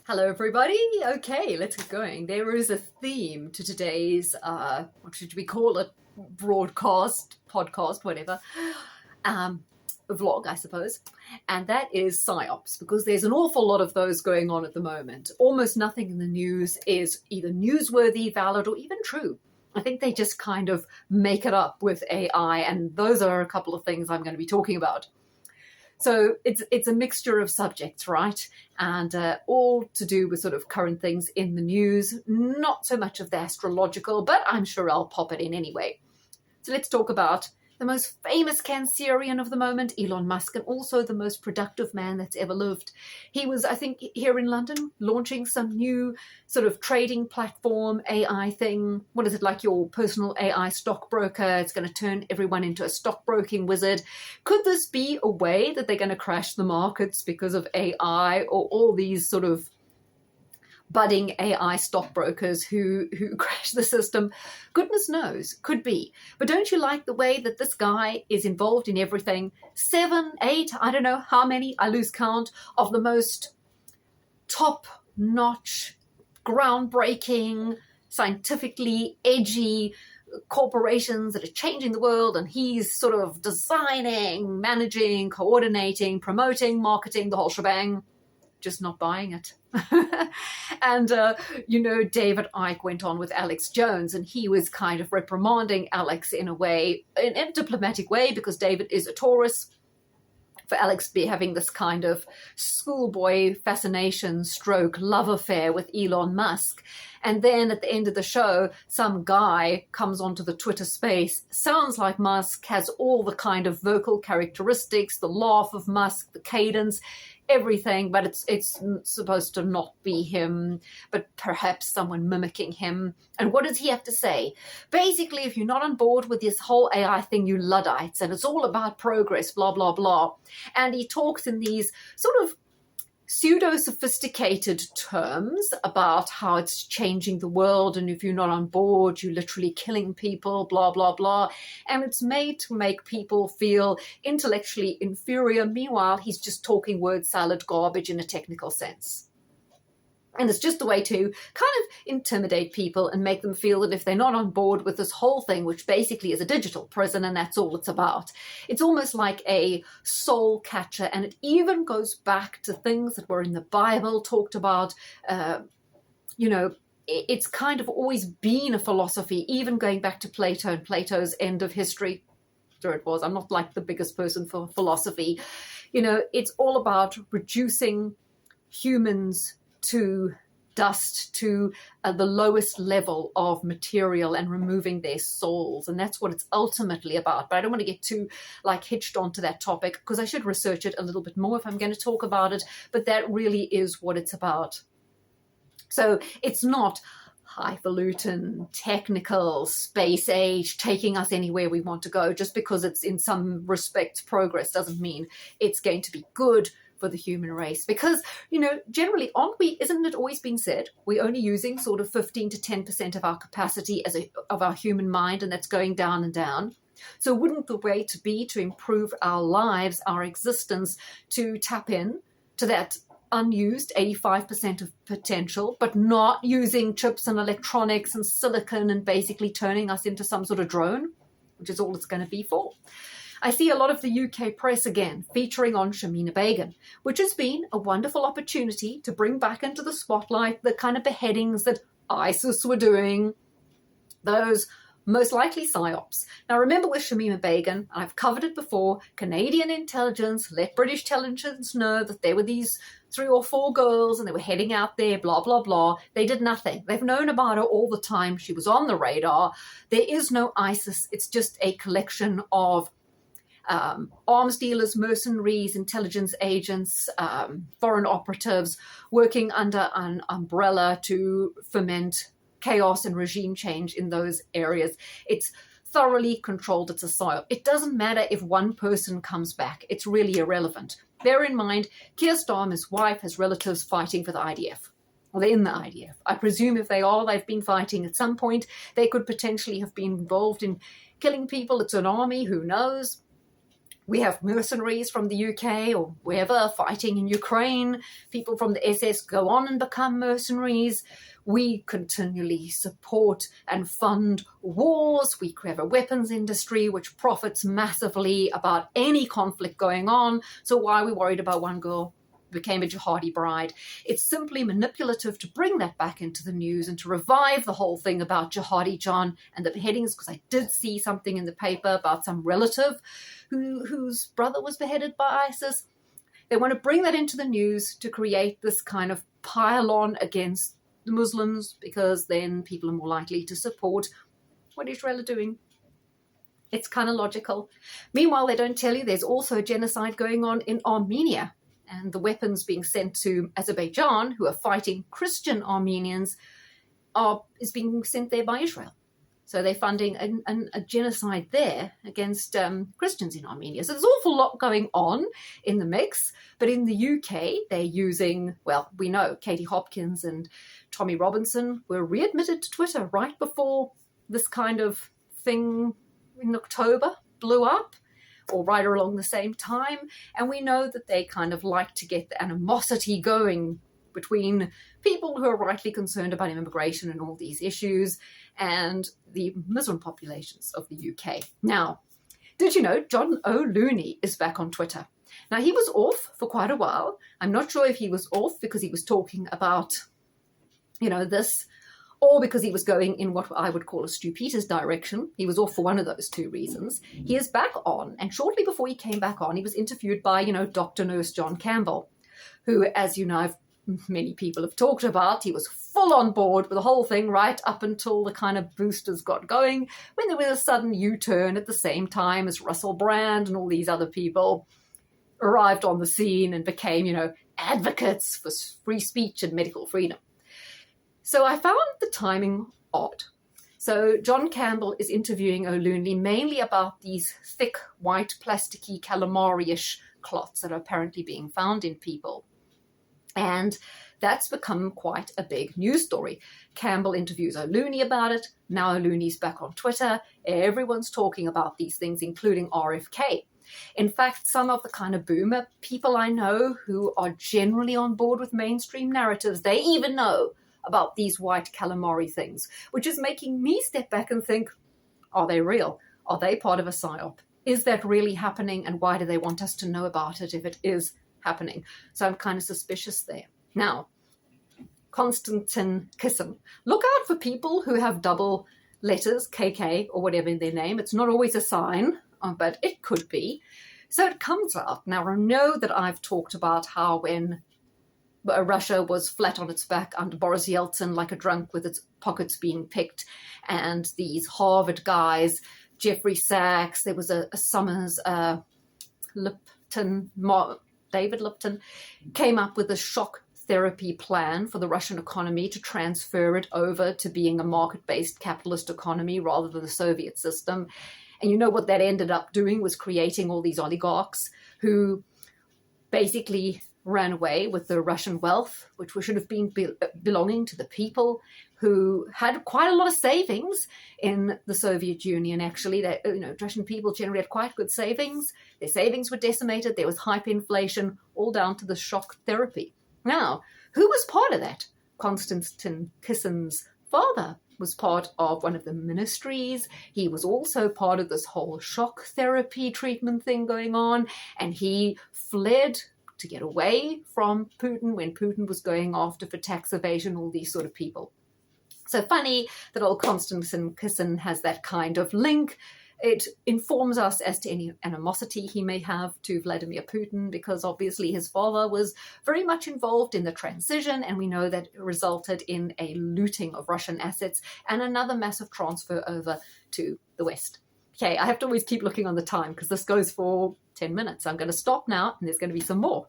Hello, everybody. Okay, let's get going. There is a theme to today's, what should we call it? Broadcast, podcast, whatever, vlog, I suppose. And that is Psyops, because there's an awful lot of those going on at the moment. Almost nothing in the news is either newsworthy, valid, or even true. I think they just kind of make it up with AI, and those are a couple of things I'm going to be talking about. So it's a mixture of subjects, right? And all to do with sort of current things in the news, not so much of the astrological, but I'm sure I'll pop it in anyway. So let's talk about the most famous Cancerian of the moment, Elon Musk, and also the most productive man that's ever lived. He was, I think, here in London, launching some new sort of trading platform, AI thing. What is it, like your personal AI stockbroker? It's going to turn everyone into a stockbroking wizard. Could this be a way that they're going to crash the markets because of AI, or all these sort of budding AI stockbrokers who crash the system? Goodness knows, could be. But don't you like the way that this guy is involved in everything? 7, 8, I don't know how many, I lose count, of the most top-notch, groundbreaking, scientifically edgy corporations that are changing the world, and he's sort of designing, managing, coordinating, promoting, marketing, the whole shebang. Just not buying it. And, David Icke went on with Alex Jones, and he was kind of reprimanding Alex in a way, in a diplomatic way, because David is a Taurus, for Alex be having this kind of schoolboy fascination stroke love affair with Elon Musk. And then at the end of the show, some guy comes onto the Twitter space, sounds like Musk, has all the kind of vocal characteristics, the laugh of Musk, the cadence, everything, but it's supposed to not be him, but perhaps someone mimicking him. And what does he have to say? Basically, if you're not on board with this whole AI thing, you Luddites, and it's all about progress, blah, blah, blah. And he talks in these sort of pseudo-sophisticated terms about how it's changing the world, and if you're not on board, you're literally killing people, blah, blah, blah. And it's made to make people feel intellectually inferior. Meanwhile, he's just talking word salad garbage in a technical sense. And it's just a way to kind of intimidate people and make them feel that if they're not on board with this whole thing, which basically is a digital prison, and that's all it's about, it's almost like a soul catcher. And it even goes back to things that were in the Bible, talked about, it's kind of always been a philosophy, even going back to Plato and Plato's End of History. Sure it was. I'm not like the biggest person for philosophy. It's all about reducing humans to dust, to the lowest level of material, and removing their souls. And that's what it's ultimately about. But I don't want to get too hitched onto that topic, because I should research it a little bit more if I'm going to talk about it. But that really is what it's about. So it's not highfalutin, technical, space age, taking us anywhere we want to go. Just because it's in some respects progress doesn't mean it's going to be good for the human race. Because, generally, isn't it always been said, we're only using sort of 15 to 10% of our capacity of our human mind, and that's going down and down. So wouldn't the way to be to improve our lives, our existence, to tap in to that unused 85% of potential, but not using chips and electronics and silicon and basically turning us into some sort of drone, which is all it's going to be for? I see a lot of the UK press again featuring on Shamina Begum, which has been a wonderful opportunity to bring back into the spotlight the kind of beheadings that ISIS were doing, those most likely psyops. Now remember, with Shamina Begum, I've covered it before, Canadian intelligence let British intelligence know that there were these 3 or 4 girls and they were heading out there, blah, blah, blah. They did nothing. They've known about her all the time. She was on the radar. There is no ISIS. It's just a collection of arms dealers, mercenaries, intelligence agents, foreign operatives working under an umbrella to foment chaos and regime change in those areas. It's thoroughly controlled. It's a psyop. It doesn't matter if one person comes back. It's really irrelevant. Bear in mind, Keir Starmer's wife has relatives fighting for the IDF. Well, they're in the IDF. I presume if they've been fighting at some point. They could potentially have been involved in killing people. It's an army, who knows? We have mercenaries from the UK or wherever fighting in Ukraine. People from the SS go on and become mercenaries. We continually support and fund wars. We have a weapons industry which profits massively about any conflict going on. So why are we worried about one girl who became a jihadi bride? It's simply manipulative to bring that back into the news and to revive the whole thing about Jihadi John and the beheadings, because I did see something in the paper about some relative whose brother was beheaded by ISIS. They want to bring that into the news to create this kind of pile-on against the Muslims, because then people are more likely to support what Israel are doing. It's kind of logical. Meanwhile, they don't tell you there's also genocide going on in Armenia, and the weapons being sent to Azerbaijan, who are fighting Christian Armenians, is being sent there by Israel. So they're funding a genocide there against Christians in Armenia. So there's an awful lot going on in the mix. But in the UK, they're using, well, we know Katie Hopkins and Tommy Robinson were readmitted to Twitter right before this kind of thing in October blew up, or right along the same time. And we know that they kind of like to get the animosity going between people who are rightly concerned about immigration and all these issues and the Muslim populations of the UK. Now, did you know John Looney is back on Twitter? Now, he was off for quite a while. I'm not sure if he was off because he was talking about, this, or because he was going in what I would call a Stu Peters direction. He was off for one of those two reasons. He is back on, and shortly before he came back on, he was interviewed by, Dr. Nurse John Campbell, who, as you know, many people have talked about. He was full on board with the whole thing right up until the kind of boosters got going, when there was a sudden U-turn at the same time as Russell Brand and all these other people arrived on the scene and became, advocates for free speech and medical freedom. So I found the timing odd. So John Campbell is interviewing O'Looney mainly about these thick, white, plasticky, calamari-ish clots that are apparently being found in people. And that's become quite a big news story. Campbell interviews O'Looney about it. Now O'Looney's back on Twitter. Everyone's talking about these things, including RFK. In fact, some of the kind of boomer people I know who are generally on board with mainstream narratives, they even know about these white calamari things, which is making me step back and think, are they real? Are they part of a psyop? Is that really happening? And why do they want us to know about it if it is happening? So I'm kind of suspicious there. Now, Konstantin Kisin. Look out for people who have double letters, KK or whatever in their name. It's not always a sign, but it could be. So it comes out. Now, I know that I've talked about how when Russia was flat on its back under Boris Yeltsin, like a drunk with its pockets being picked, and these Harvard guys, Jeffrey Sachs, there was a Summers, David Lipton, came up with a shock therapy plan for the Russian economy to transfer it over to being a market-based capitalist economy rather than the Soviet system. And you know what that ended up doing was creating all these oligarchs who basically ran away with the Russian wealth, which should have been belonging to the people who had quite a lot of savings in the Soviet Union. Actually, Russian people generally had quite good savings. Their savings were decimated. There was hyperinflation, all down to the shock therapy. Now, who was part of that? Konstantin Kisin's father was part of one of the ministries. He was also part of this whole shock therapy treatment thing going on, and he fled to get away from Putin when Putin was going after for tax evasion, all these sort of people. So funny that old Konstantin Kisin has that kind of link. It informs us as to any animosity he may have to Vladimir Putin, because obviously his father was very much involved in the transition, and we know that it resulted in a looting of Russian assets and another massive transfer over to the West. Okay, I have to always keep looking on the time because this goes for 10 minutes. I'm going to stop now, and there's going to be some more.